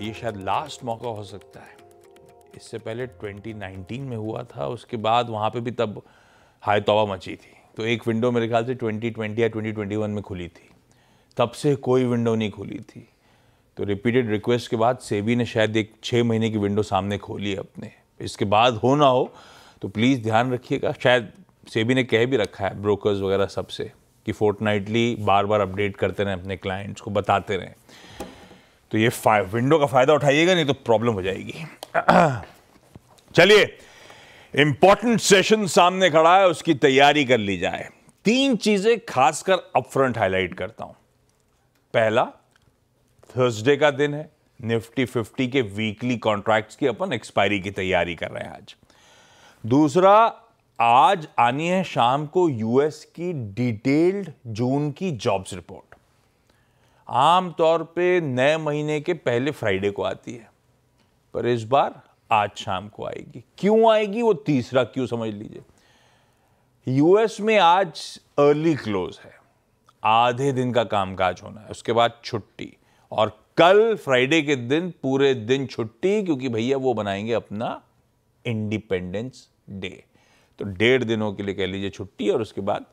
ये शायद लास्ट मौका हो सकता है। इससे पहले 2019 में हुआ था, उसके बाद वहाँ पे भी तब हाय तौबा मची थी। तो एक विंडो मेरे ख्याल से 2020 या 2021 में खुली थी, तब से कोई विंडो नहीं खुली थी। तो रिपीटेड रिक्वेस्ट के बाद सेबी ने शायद एक 6 महीने की विंडो सामने खोली है अपने। इसके बाद हो ना हो तो प्लीज़ ध्यान रखिएगा। शायद सेबी ने कह भी रखा है ब्रोकर्स वगैरह सबसे कि फोर्टनाइटली बार बार अपडेट करते रहें, अपने क्लाइंट्स को बताते रहें। तो ये विंडो का फ़ायदा उठाइएगा, नहीं तो प्रॉब्लम हो जाएगी। चलिए, इंपॉर्टेंट सेशन सामने खड़ा है, उसकी तैयारी कर ली जाए। 3 चीज़ें खासकर अपफ्रंट हाईलाइट करता हूं। पहला, थर्सडे का दिन है, निफ्टी 50 के वीकली कॉन्ट्रैक्ट्स की अपन एक्सपायरी की तैयारी कर रहे हैं आज। दूसरा, आज आनी है शाम को यूएस की डिटेल्ड जून की जॉब्स रिपोर्ट। आमतौर पे नए महीने के पहले फ्राइडे को आती है, पर इस बार आज शाम को आएगी। क्यों आएगी, वो तीसरा क्यों समझ लीजिए। यूएस में आज अर्ली क्लोज है, आधे दिन का कामकाज होना है, उसके बाद छुट्टी, और कल फ्राइडे के दिन पूरे दिन छुट्टी, क्योंकि भैया वो बनाएंगे अपना इंडिपेंडेंस डे। तो 1.5 दिनों के लिए कह लीजिए छुट्टी, और उसके बाद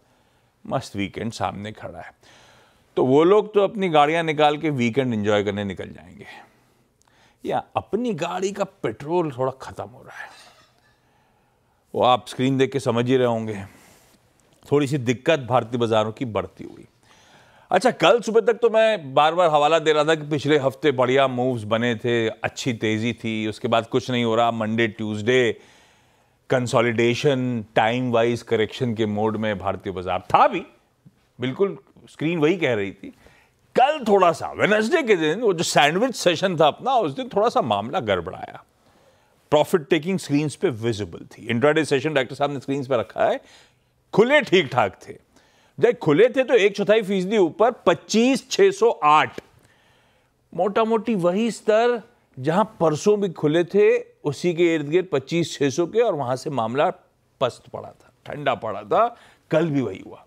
मस्त वीकेंड सामने खड़ा है। तो वो लोग तो अपनी गाड़ियां निकाल के वीकेंड एंजॉय करने निकल जाएंगे, या अपनी गाड़ी का पेट्रोल थोड़ा खत्म हो रहा है, वो आप स्क्रीन देख के समझ ही रहे होंगे। थोड़ी सी दिक्कत भारतीय बाजारों की बढ़ती हुई। अच्छा, कल सुबह तक तो मैं बार बार हवाला दे रहा था कि पिछले हफ्ते बढ़िया मूव्स बने थे, अच्छी तेजी थी, उसके बाद कुछ नहीं हो रहा। Monday Tuesday consolidation, time wise correction के मोड में भारतीय बाजार था भी, बिल्कुल स्क्रीन वही कह रही थी। कल थोड़ा सा वेडनेसडे के दिन वो जो सैंडविच सेशन था अपना, उस दिन थोड़ा सा मामला गड़बड़ाया। प्रॉफिट टेकिंग स्क्रीन्स पे विजिबल थी। इंट्राडे सेशन डायरेक्टर साहब ने स्क्रीन्स पे रखा है, खुले ठीक ठाक थे। जब खुले थे तो 1/4% ऊपर 25,608, मोटा मोटी वही स्तर जहां परसों भी खुले थे, उसी के इर्द गिर्द 25,600 के, और वहां से मामला पस्त पड़ा था, ठंडा पड़ा था। कल भी वही हुआ,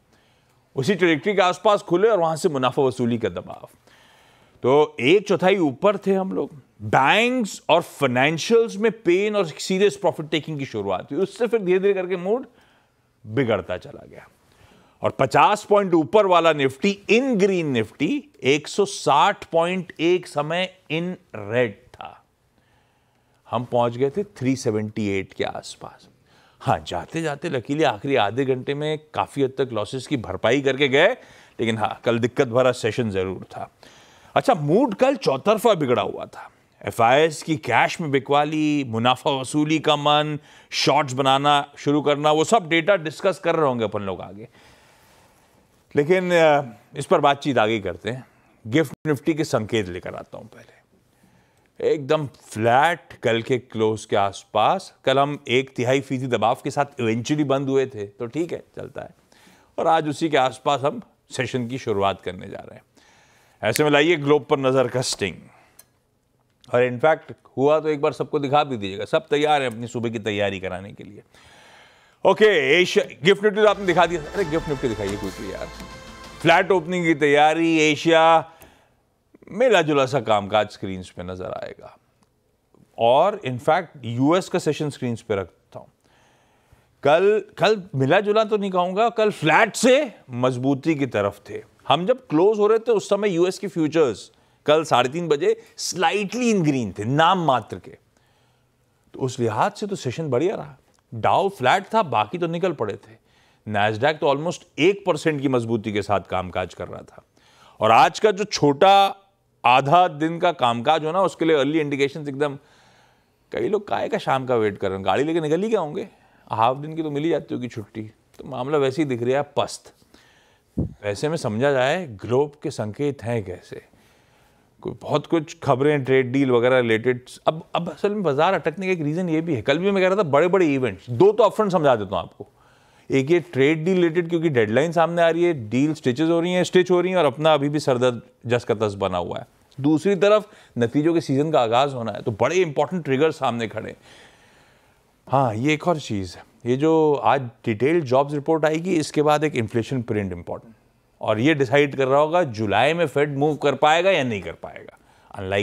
उसी ट्रेजेक्टरी के आसपास खुले और वहां से मुनाफा वसूली का दबाव। तो 1/4 ऊपर थे हम लोग। बैंक्स और फाइनेंशियल्स में पेन और सीरियस प्रॉफिट टेकिंग की शुरुआत हुई, उससे फिर धीरे धीरे करके मूड बिगड़ता चला गया, और 50 पॉइंट ऊपर वाला निफ्टी, इन ग्रीन निफ्टी 160 पॉइंट एक समय इन रेड था। हम पहुंच गए थे 378 के आसपास। हाँ, जाते जाते लकीली आखिरी आधे घंटे में काफी हद तक लॉसेस की भरपाई करके गए, लेकिन हाँ, कल दिक्कत भरा सेशन जरूर था। अच्छा, मूड कल चौतरफा बिगड़ा हुआ था। एफआईएस की कैश में बिकवाली, मुनाफा वसूली का मन, शॉर्ट्स बनाना शुरू करना, वो सब डेटा डिस्कस कर रहे होंगे अपन लोग आगे, लेकिन इस पर बातचीत आगे करते हैं। गिफ्ट निफ्टी के संकेत लेकर आता हूं। पहले एकदम फ्लैट कल के क्लोज के आसपास। कल हम 1/3% दबाव के साथ इवेंचुअली बंद हुए थे, तो ठीक है, चलता है, और आज उसी के आसपास हम सेशन की शुरुआत करने जा रहे हैं। ऐसे में लाइए ग्लोब पर नजर का स्टिंग, और इनफैक्ट हुआ तो एक बार सबको दिखा भी दीजिएगा। सब तैयार है अपनी सुबह की तैयारी कराने के लिए। ओके, एशिया गिफ्ट निफ्टी तो आपने दिखा दिया। अरे गिफ्ट निफ्टी दिखाइए क्विकली यार। फ्लैट ओपनिंग की तैयारी, एशिया मिला जुला सा कामकाज स्क्रीन्स पे नजर आएगा, और इनफैक्ट यूएस का सेशन स्क्रीन्स पे रखता हूं। कल मिला जुला तो नहीं कहूंगा, कल फ्लैट से मजबूती की तरफ थे। हम जब क्लोज हो रहे थे उस समय यूएस की फ्यूचर्स कल 3:30 बजे स्लाइटली इन ग्रीन थे, नाम मात्र के। तो उस लिहाज से तो सेशन बढ़िया रहा। डाउ फ्लैट था, बाकी तो निकल पड़े थे। नैस्डैक तो ऑलमोस्ट 1% की मजबूती के साथ कामकाज कर रहा था, और आज का जो छोटा आधा दिन का कामकाज हो ना, उसके लिए अर्ली इंडिकेशंस एकदम, कई लोग काहे का शाम का वेट कर रहे हैं, गाड़ी लेके निकल ही क्या होंगे, हाफ दिन की तो मिल ही जाती होगी छुट्टी, तो मामला वैसे ही दिख रहा है पस्त। वैसे में समझा जाए ग्लोब के संकेत हैं कैसे, कोई बहुत कुछ खबरें ट्रेड डील वगैरह रिलेटेड। अब असल में बाजार अटकने का एक रीजन ये भी है, कल भी मैं कह रहा था बड़े बड़े इवेंट्स, 2 तो अपफ्रंट समझा देता हूं आपको। एक ये ट्रेड डील रिलेटेड, क्योंकि डेडलाइन सामने आ रही है, डील स्टिच हो रही हैं, और अपना अभी भी सरदर्द जस का तस बना हुआ है। दूसरी तरफ नतीजों के सीजन का आगाज होना है, तो बड़े इंपॉर्टेंट ट्रिगर सामने खड़े। हाँ, ये एक और चीज है, ये जो आज डिटेल्ड जॉब्स रिपोर्ट आएगी, इसके बाद एक इन्फ्लेशन प्रिंट इंपॉर्टेंट, और ये डिसाइड कर रहा होगा जुलाई में फेड मूव कर पाएगा या नहीं कर पाएगा। अनलाइक